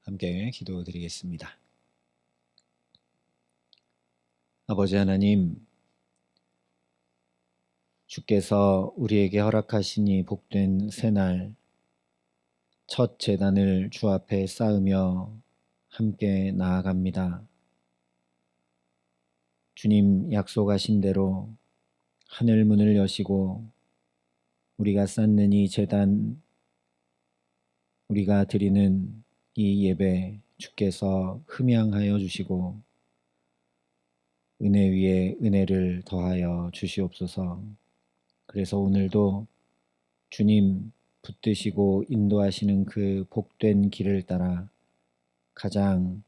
함께 기도드리겠습니다. 아버지 하나님, 주께서 우리에게 허락하시니 복된 새날 첫 제단을 주 앞에 쌓으며 함께 나아갑니다. 주님 약속하신 대로 하늘 문을 여시고 우리가 쌓는 이 제단, 우리가 드리는 이 예배 주께서 흠양하여 주시고 은혜 위에 은혜를 더하여 주시옵소서. 그래서 오늘도 주님 붙드시고 인도하시는 그 복된 길을 따라 가장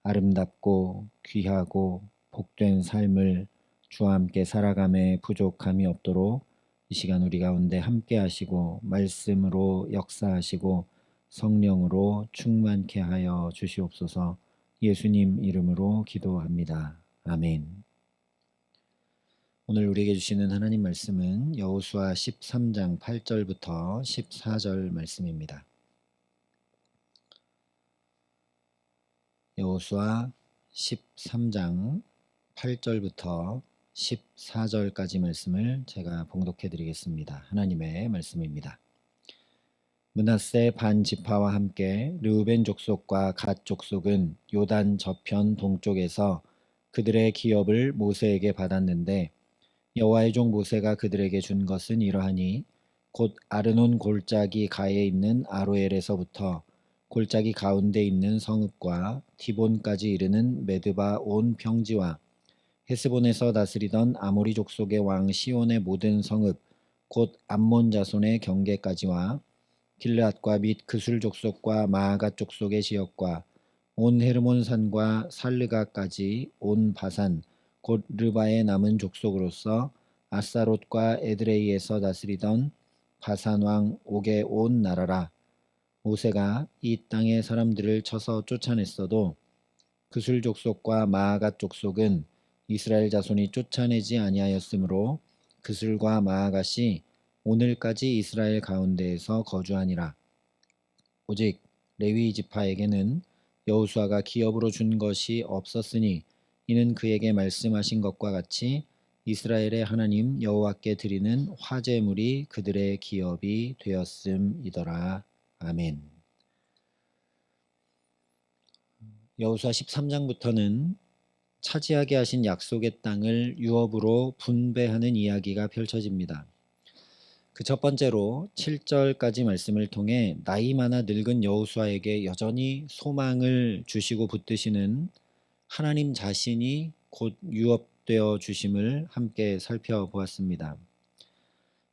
아름답고 귀하고 복된 삶을 주와 함께 살아감에 부족함이 없도록 이 시간 우리 가운데 함께 하시고 말씀으로 역사하시고 성령으로 충만케 하여 주시옵소서. 예수님 이름으로 기도합니다. 아멘. 오늘 우리에게 주시는 하나님 말씀은 여호수아 13장 8절부터 14절 말씀입니다. 여호수아 13장 8절부터 14절까지 말씀을 제가 봉독해 드리겠습니다. 하나님의 말씀입니다. 므낫세 반 지파와 함께 르우벤 족속과 갓 족속은 요단 저편 동쪽에서 그들의 기업을 모세에게 받았는데 여호와의 종 모세가 그들에게 준 것은 이러하니 곧 아르논 골짜기 가에 있는 아로엘에서부터 골짜기 가운데 있는 성읍과 디본까지 이르는 메드바 온 평지와 헤스본에서 다스리던 아모리 족속의 왕 시온의 모든 성읍 곧 암몬 자손의 경계까지와 길르앗과 및 그술 족속과 마아갓 족속의 지역과 온 헤르몬 산과 살르가까지 온 바산 곧 르바의 남은 족속으로서 아스타롯과 에드레이에서 다스리던 바산 왕 옥의 온 나라라. 모세가 이 땅의 사람들을 쳐서 쫓아냈어도 그술 족속과 마아갓 족속은 이스라엘 자손이 쫓아내지 아니하였으므로 그술과 마아갓이 오늘까지 이스라엘 가운데에서 거주하니라. 오직 레위 지파에게는 여호수아가 기업으로 준 것이 없었으니 이는 그에게 말씀하신 것과 같이 이스라엘의 하나님 여호와께 드리는 화제물이 그들의 기업이 되었음이더라. 아멘. 여호수아 13장부터는 차지하게 하신 약속의 땅을 유업으로 분배하는 이야기가 펼쳐집니다. 그 첫 번째로 7절까지 말씀을 통해 나이 많아 늙은 여호수아에게 여전히 소망을 주시고 붙드시는 하나님 자신이 곧 유업되어 주심을 함께 살펴보았습니다.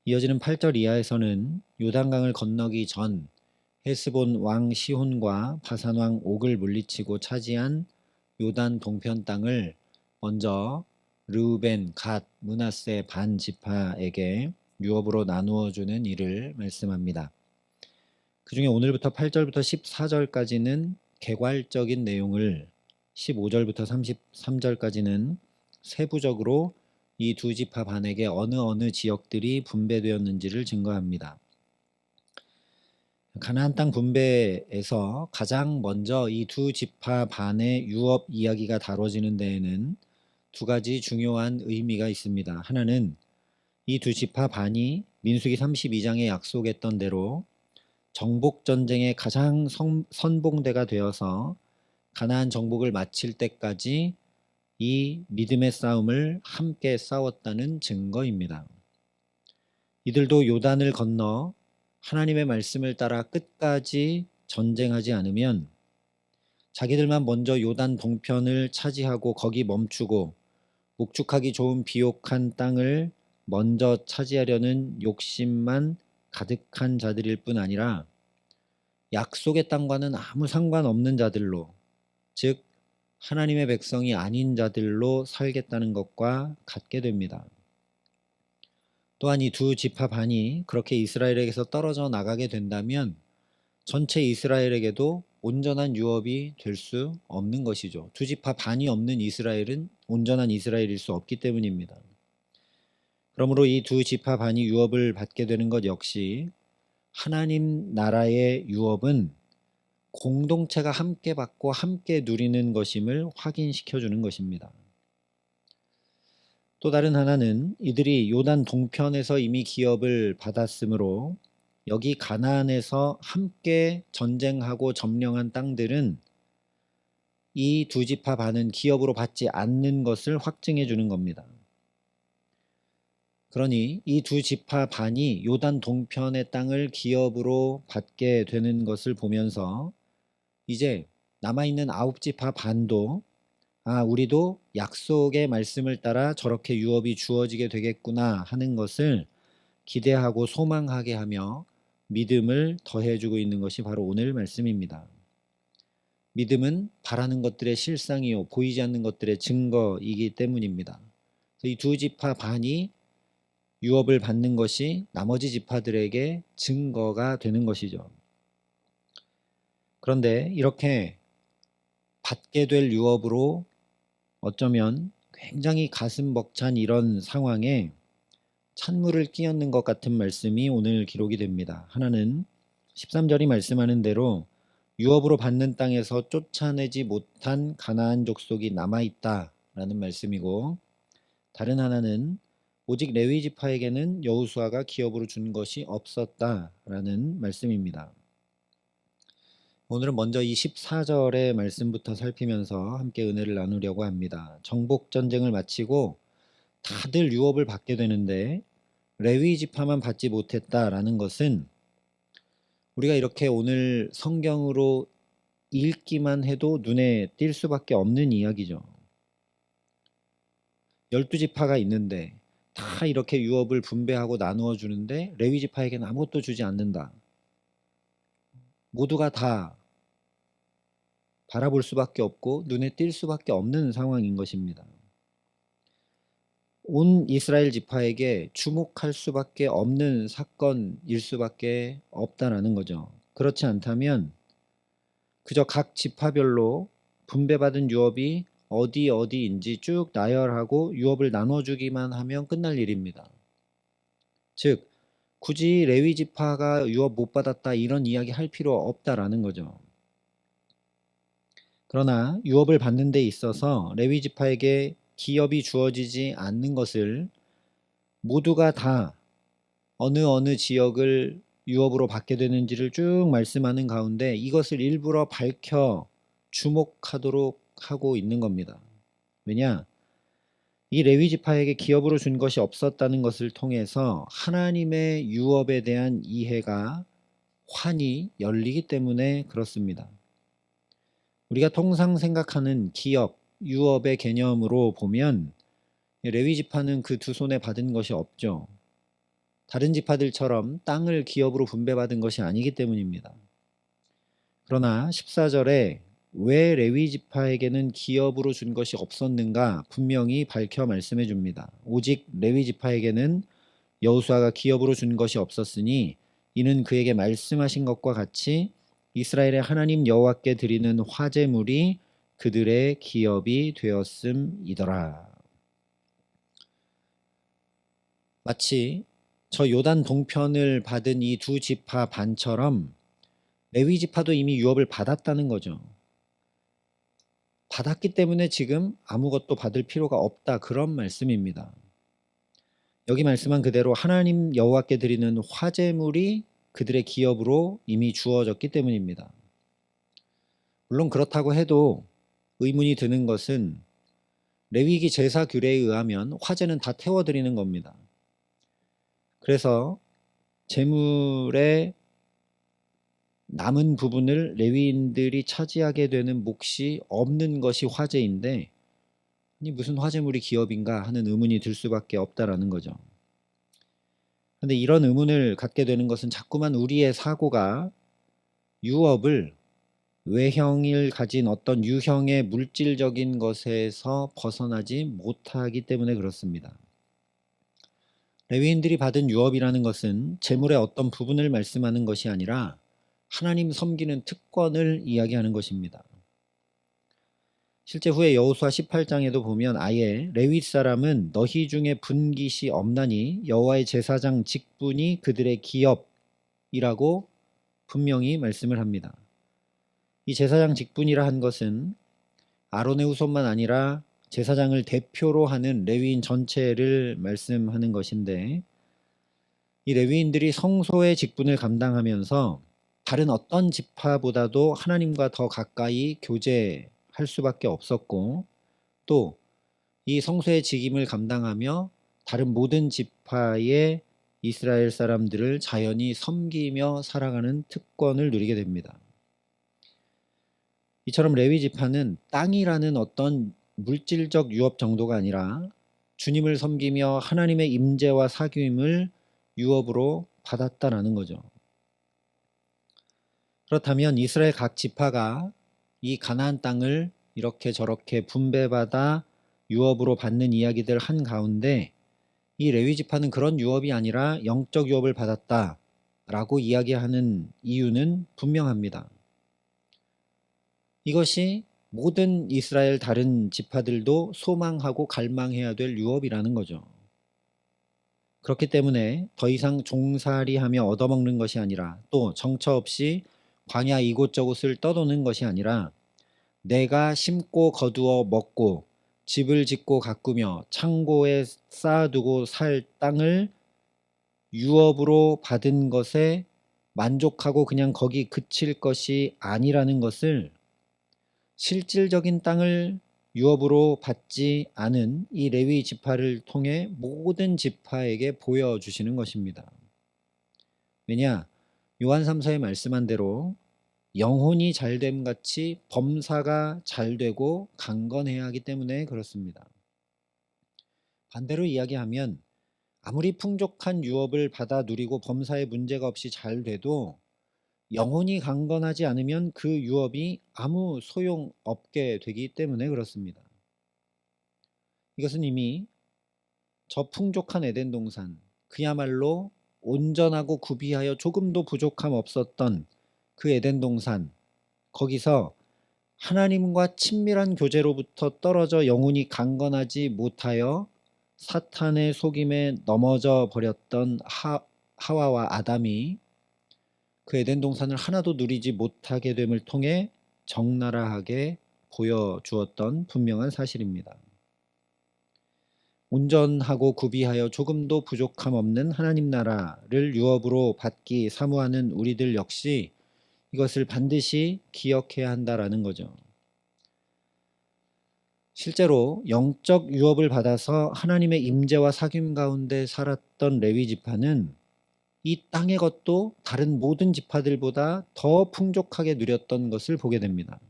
이어지는 8절 이하에서는 요단강을 건너기 전 헤스본 왕 시혼과 바산 왕 옥을 물리치고 차지한 요단 동편 땅을 먼저 르우벤, 갓, 므낫세 반 지파에게 유업으로 나누어 주는 일을 말씀합니다. 그 중에 오늘부터 8절부터 14절까지는 개괄적인 내용을 15절부터 33절까지는 세부적으로 이 두 지파 반에게 어느 지역들이 분배되었는지를 증거합니다. 가나안 땅 분배에서 가장 먼저 이 두 지파 반의 유업 이야기가 다뤄지는 데에는 두 가지 중요한 의미가 있습니다. 하나는 이 두 지파 반이 민수기 32장에 약속했던 대로 정복전쟁의 가장 선봉대가 되어서 가나안 정복을 마칠 때까지 이 믿음의 싸움을 함께 싸웠다는 증거입니다. 이들도 요단을 건너 하나님의 말씀을 따라 끝까지 전쟁하지 않으면 자기들만 먼저 요단 동편을 차지하고 거기 멈추고 목축하기 좋은 비옥한 땅을 먼저 차지하려는 욕심만 가득한 자들일 뿐 아니라 약속의 땅과는 아무 상관없는 자들로, 즉 하나님의 백성이 아닌 자들로 살겠다는 것과 같게 됩니다. 또한 이 두 지파 반이 그렇게 이스라엘에게서 떨어져 나가게 된다면 전체 이스라엘에게도 온전한 유업이 될 수 없는 것이죠. 두 지파 반이 없는 이스라엘은 온전한 이스라엘일 수 없기 때문입니다. 그러므로 이 두 지파 반이 유업을 받게 되는 것 역시 하나님 나라의 유업은 공동체가 함께 받고 함께 누리는 것임을 확인시켜 주는 것입니다. 또 다른 하나는 이들이 요단 동편에서 이미 기업을 받았으므로 여기 가나안에서 함께 전쟁하고 점령한 땅들은 이 두 지파 반은 기업으로 받지 않는 것을 확증해 주는 겁니다. 그러니 이 두 지파 반이 요단 동편의 땅을 기업으로 받게 되는 것을 보면서 이제 남아있는 9지파 반도 우리도 약속의 말씀을 따라 저렇게 유업이 주어지게 되겠구나 하는 것을 기대하고 소망하게 하며 믿음을 더해주고 있는 것이 바로 오늘 말씀입니다. 믿음은 바라는 것들의 실상이요 보이지 않는 것들의 증거이기 때문입니다. 이 두 지파 반이 유업을 받는 것이 나머지 지파들에게 증거가 되는 것이죠. 그런데 이렇게 받게 될 유업으로 어쩌면 굉장히 가슴 벅찬 이런 상황에 찬물을 끼얹는 것 같은 말씀이 오늘 기록이 됩니다. 하나는 13절이 말씀하는 대로 유업으로 받는 땅에서 쫓아내지 못한 가나안 족속이 남아있다라는 말씀이고, 다른 하나는 오직 레위 지파에게는 여호수아가 기업으로 준 것이 없었다라는 말씀입니다. 오늘은 먼저 이 14절의 말씀부터 살피면서 함께 은혜를 나누려고 합니다. 정복 전쟁을 마치고 다들 유업을 받게 되는데 레위 지파만 받지 못했다라는 것은 우리가 이렇게 오늘 성경으로 읽기만 해도 눈에 띌 수밖에 없는 이야기죠. 12지파가 있는데 다 이렇게 유업을 분배하고 나누어 주는데 레위 지파에게는 아무것도 주지 않는다. 모두가 다 바라볼 수밖에 없고 눈에 띌 수밖에 없는 상황인 것입니다. 온 이스라엘 지파에게 주목할 수밖에 없는 사건일 수밖에 없다라는 거죠. 그렇지 않다면 그저 각 지파별로 분배받은 유업이 어디인지 쭉 나열하고 유업을 나눠주기만 하면 끝날 일입니다. 즉 굳이 레위 지파가 유업 못 받았다 이런 이야기 할 필요 없다라는 거죠. 그러나 유업을 받는 데 있어서 레위 지파에게 기업이 주어지지 않는 것을 모두가 다 어느 지역을 유업으로 받게 되는지를 쭉 말씀하는 가운데 이것을 일부러 밝혀 주목하도록 하고 있는 겁니다. 왜냐? 이 레위 지파에게 기업으로 준 것이 없었다는 것을 통해서 하나님의 유업에 대한 이해가 환히 열리기 때문에 그렇습니다. 우리가 통상 생각하는 기업, 유업의 개념으로 보면 레위 지파는 그 두 손에 받은 것이 없죠. 다른 지파들처럼 땅을 기업으로 분배받은 것이 아니기 때문입니다. 그러나 14절에 왜 레위 지파에게는 기업으로 준 것이 없었는가 분명히 밝혀 말씀해 줍니다. 오직 레위 지파에게는 여호수아가 기업으로 준 것이 없었으니 이는 그에게 말씀하신 것과 같이 이스라엘의 하나님 여호와께 드리는 화제물이 그들의 기업이 되었음이더라. 마치 저 요단 동편을 받은 이 두 지파 반처럼 레위 지파도 이미 유업을 받았다는 거죠. 받았기 때문에 지금 아무것도 받을 필요가 없다 그런 말씀입니다. 여기 말씀한 그대로 하나님 여호와께 드리는 화제물이 그들의 기업으로 이미 주어졌기 때문입니다. 물론 그렇다고 해도 의문이 드는 것은 레위기 제사 규례에 의하면 화제는 다 태워드리는 겁니다. 그래서 제물의 남은 부분을 레위인들이 차지하게 되는 몫이 없는 것이 화제인데 무슨 화제물이 기업인가 하는 의문이 들 수밖에 없다라는 거죠. 그런데 이런 의문을 갖게 되는 것은 자꾸만 우리의 사고가 유업을 외형을 가진 어떤 유형의 물질적인 것에서 벗어나지 못하기 때문에 그렇습니다. 레위인들이 받은 유업이라는 것은 재물의 어떤 부분을 말씀하는 것이 아니라 하나님 섬기는 특권을 이야기하는 것입니다. 실제 후에 여호수아 18장에도 보면 아예 레위 사람은 너희 중에 분깃이 없나니 여호와의 제사장 직분이 그들의 기업이라고 분명히 말씀을 합니다. 이 제사장 직분이라 한 것은 아론의 후손만 아니라 제사장을 대표로 하는 레위인 전체를 말씀하는 것인데, 이 레위인들이 성소의 직분을 감당하면서 다른 어떤 지파보다도 하나님과 더 가까이 교제할 수밖에 없었고, 또 이 성소의 직임을 감당하며 다른 모든 지파의 이스라엘 사람들을 자연히 섬기며 살아가는 특권을 누리게 됩니다. 이처럼 레위 지파는 땅이라는 어떤 물질적 유업 정도가 아니라 주님을 섬기며 하나님의 임재와 사귐을 유업으로 받았다라는 거죠. 그렇다면 이스라엘 각 지파가 이 가나안 땅을 이렇게 저렇게 분배받아 유업으로 받는 이야기들 한 가운데, 이 레위 지파는 그런 유업이 아니라 영적 유업을 받았다라고 이야기하는 이유는 분명합니다. 이것이 모든 이스라엘 다른 지파들도 소망하고 갈망해야 될 유업이라는 거죠. 그렇기 때문에 더 이상 종살이하며 얻어먹는 것이 아니라, 또 정처 없이 광야 이곳저곳을 떠도는 것이 아니라, 내가 심고 거두어 먹고 집을 짓고 가꾸며 창고에 쌓아두고 살 땅을 유업으로 받은 것에 만족하고 그냥 거기 그칠 것이 아니라는 것을 실질적인 땅을 유업으로 받지 않은 이 레위 지파를 통해 모든 지파에게 보여주시는 것입니다. 왜냐? 요한 3서에 말씀한 대로 영혼이 잘됨 같이 범사가 잘되고 강건해야 하기 때문에 그렇습니다. 반대로 이야기하면 아무리 풍족한 유업을 받아 누리고 범사에 문제가 없이 잘 돼도 영혼이 강건하지 않으면 그 유업이 아무 소용없게 되기 때문에 그렇습니다. 이것은 이미 저 풍족한 에덴 동산, 그야말로 온전하고 구비하여 조금도 부족함 없었던 그 에덴 동산, 거기서 하나님과 친밀한 교제로부터 떨어져 영혼이 강건하지 못하여 사탄의 속임에 넘어져 버렸던 하와와 아담이 그 에덴 동산을 하나도 누리지 못하게 됨을 통해 적나라하게 보여주었던 분명한 사실입니다. 온전하고 구비하여 조금도 부족함 없는 하나님 나라를 유업으로 받기 사모하는 우리들 역시 이것을 반드시 기억해야 한다라는 거죠. 실제로 영적 유업을 받아서 하나님의 임재와 사귐 가운데 살았던 레위 지파는 이 땅의 것도 다른 모든 지파들보다 더 풍족하게 누렸던 것을 보게 됩니다.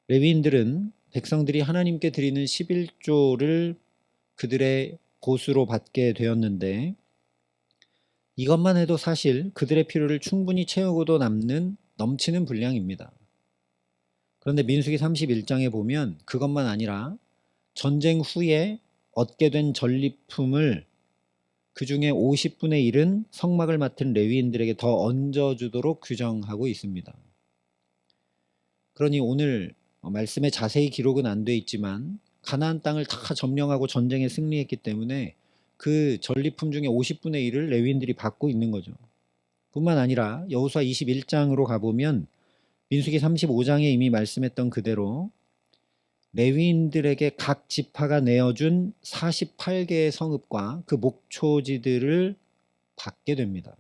레위인들은 백성들이 하나님께 드리는 11조를 그들의 보수로 받게 되었는데, 이것만 해도 사실 그들의 필요를 충분히 채우고도 남는 넘치는 분량입니다. 그런데 민수기 31장에 보면 그것만 아니라 전쟁 후에 얻게 된 전리품을 그 중에 50분의 1은 성막을 맡은 레위인들에게 더 얹어주도록 규정하고 있습니다. 그러니 오늘 말씀에 자세히 기록은 안 돼 있지만 가나안 땅을 다 점령하고 전쟁에 승리했기 때문에 그 전리품 중에 50분의 1을 레위인들이 받고 있는 거죠. 뿐만 아니라 여호수아 21장으로 가보면 민수기 35장에 이미 말씀했던 그대로 레위인들에게 각 지파가 내어준 48개의 성읍과 그 목초지들을 받게 됩니다.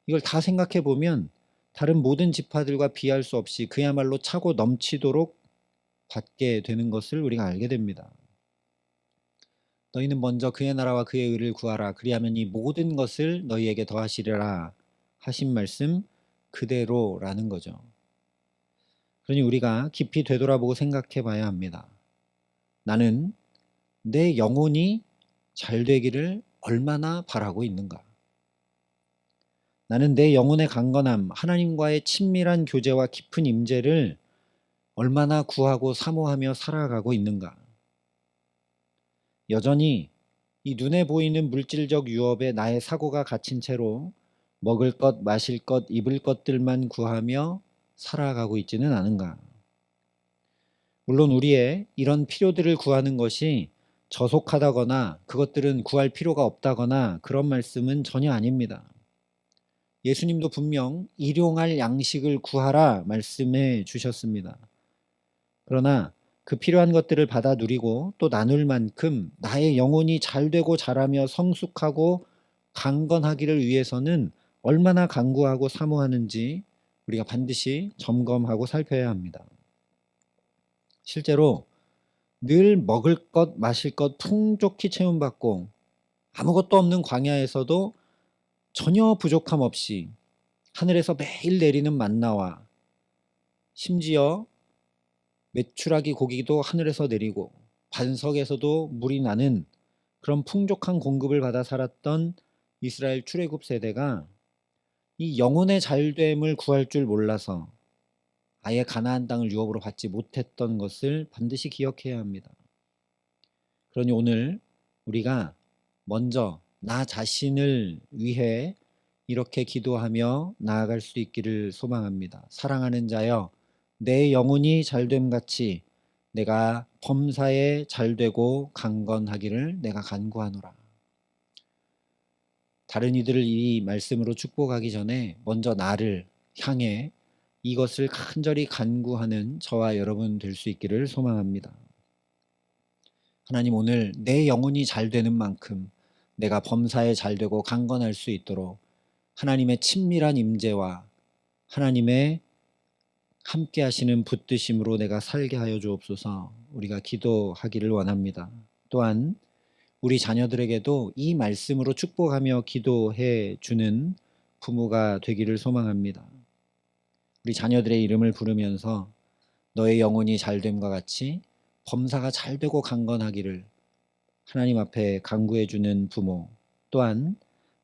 이걸 다 생각해 보면 다른 모든 지파들과 비할 수 없이 그야말로 차고 넘치도록 받게 되는 것을 우리가 알게 됩니다. 너희는 먼저 그의 나라와 그의 의를 구하라. 그리하면 이 모든 것을 너희에게 더하시리라 하신 말씀 그대로라는 거죠. 그러니 우리가 깊이 되돌아보고 생각해 봐야 합니다. 나는 내 영혼이 잘 되기를 얼마나 바라고 있는가? 나는 내 영혼의 강건함, 하나님과의 친밀한 교제와 깊은 임재를 얼마나 구하고 사모하며 살아가고 있는가? 여전히 이 눈에 보이는 물질적 유업에 나의 사고가 갇힌 채로 먹을 것, 마실 것, 입을 것들만 구하며 살아가고 있지는 않은가? 물론 우리의 이런 필요들을 구하는 것이 저속하다거나 그것들은 구할 필요가 없다거나 그런 말씀은 전혀 아닙니다. 예수님도 분명 일용할 양식을 구하라 말씀해 주셨습니다. 그러나 그 필요한 것들을 받아 누리고 또 나눌 만큼 나의 영혼이 잘되고 자라며 성숙하고 강건하기를 위해서는 얼마나 간구하고 사모하는지 우리가 반드시 점검하고 살펴야 합니다. 실제로 늘 먹을 것 마실 것 풍족히 채움받고 아무것도 없는 광야에서도 전혀 부족함 없이 하늘에서 매일 내리는 만나와 심지어 메추라기 고기도 하늘에서 내리고 반석에서도 물이 나는 그런 풍족한 공급을 받아 살았던 이스라엘 출애굽 세대가 이 영혼의 잘됨을 구할 줄 몰라서 아예 가나안 땅을 유업으로 받지 못했던 것을 반드시 기억해야 합니다. 그러니 오늘 우리가 먼저 나 자신을 위해 이렇게 기도하며 나아갈 수 있기를 소망합니다. 사랑하는 자여, 내 영혼이 잘됨 같이 내가 범사에 잘되고 강건하기를 내가 간구하노라. 다른 이들을 이 말씀으로 축복하기 전에 먼저 나를 향해 이것을 간절히 간구하는 저와 여러분 될 수 있기를 소망합니다. 하나님, 오늘 내 영혼이 잘되는 만큼 내가 범사에 잘되고 강건할 수 있도록 하나님의 친밀한 임재와 하나님의 함께 하시는 붙드심으로 내가 살게 하여 주옵소서. 우리가 기도하기를 원합니다. 또한 우리 자녀들에게도 이 말씀으로 축복하며 기도해 주는 부모가 되기를 소망합니다. 우리 자녀들의 이름을 부르면서 너의 영혼이 잘됨과 같이 범사가 잘되고 강건하기를 하나님 앞에 간구해 주는 부모, 또한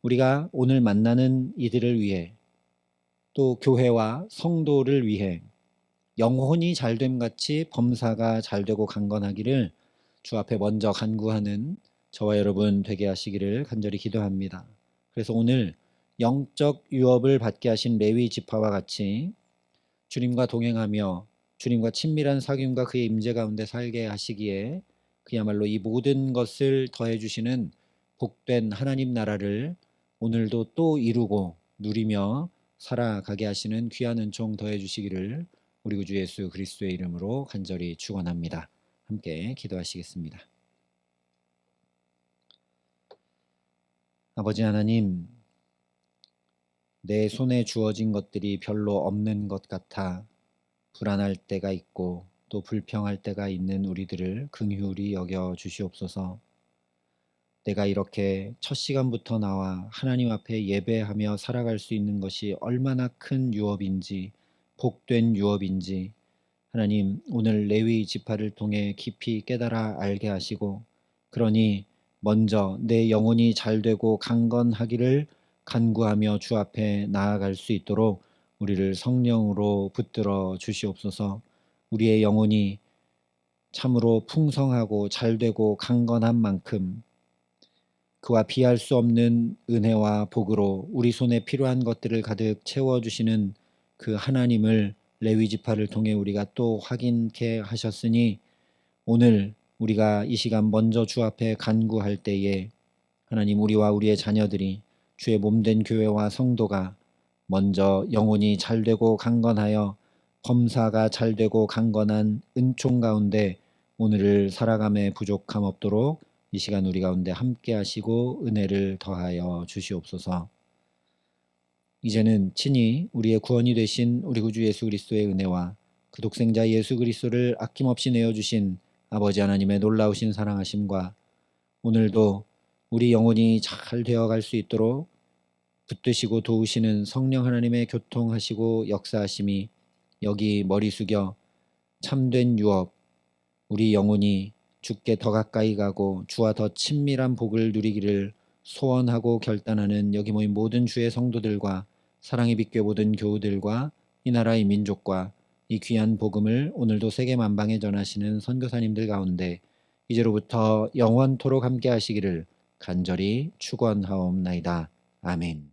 우리가 오늘 만나는 이들을 위해 또 교회와 성도를 위해 영혼이 잘됨 같이 범사가 잘되고 강건하기를 주 앞에 먼저 간구하는 저와 여러분 되게 하시기를 간절히 기도합니다. 그래서 오늘 영적 유업을 받게 하신 레위 지파와 같이 주님과 동행하며 주님과 친밀한 사귐과 그의 임재 가운데 살게 하시기에 그야말로 이 모든 것을 더해 주시는 복된 하나님 나라를 오늘도 또 이루고 누리며 살아가게 하시는 귀한 은총 더해 주시기를 우리 구주 예수 그리스도의 이름으로 간절히 축원합니다. 함께 기도하시겠습니다. 아버지 하나님, 내 손에 주어진 것들이 별로 없는 것 같아 불안할 때가 있고 또 불평할 때가 있는 우리들을 긍휼히 여겨 주시옵소서. 내가 이렇게 첫 시간부터 나와 하나님 앞에 예배하며 살아갈 수 있는 것이 얼마나 큰 유업인지, 복된 유업인지 하나님, 오늘 레위 지파를 통해 깊이 깨달아 알게 하시고, 그러니 먼저 내 영혼이 잘되고 강건하기를 간구하며 주 앞에 나아갈 수 있도록 우리를 성령으로 붙들어 주시옵소서. 우리의 영혼이 참으로 풍성하고 잘되고 강건한 만큼 그와 비할 수 없는 은혜와 복으로 우리 손에 필요한 것들을 가득 채워주시는 그 하나님을 레위 지파를 통해 우리가 또 확인케 하셨으니 오늘 우리가 이 시간 먼저 주 앞에 간구할 때에 하나님, 우리와 우리의 자녀들이 주의 몸된 교회와 성도가 먼저 영혼이 잘되고 강건하여 범사가 잘되고 강건한 은총 가운데 오늘을 살아감에 부족함 없도록 이 시간 우리 가운데 함께 하시고 은혜를 더하여 주시옵소서. 이제는 친히 우리의 구원이 되신 우리 구주 예수 그리스도의 은혜와 그 독생자 예수 그리스도를 아낌없이 내어주신 아버지 하나님의 놀라우신 사랑하심과 오늘도 우리 영혼이 잘 되어갈 수 있도록 붙드시고 도우시는 성령 하나님의 교통하시고 역사하심이 여기 머리 숙여 참된 유업, 우리 영혼이 주께 더 가까이 가고 주와 더 친밀한 복을 누리기를 소원하고 결단하는 여기 모인 모든 주의 성도들과 사랑의 빛교회 모든 교우들과 이 나라의 민족과 이 귀한 복음을 오늘도 세계 만방에 전하시는 선교사님들 가운데 이제로부터 영원토록 함께 하시기를 간절히 축원하옵나이다. 아멘.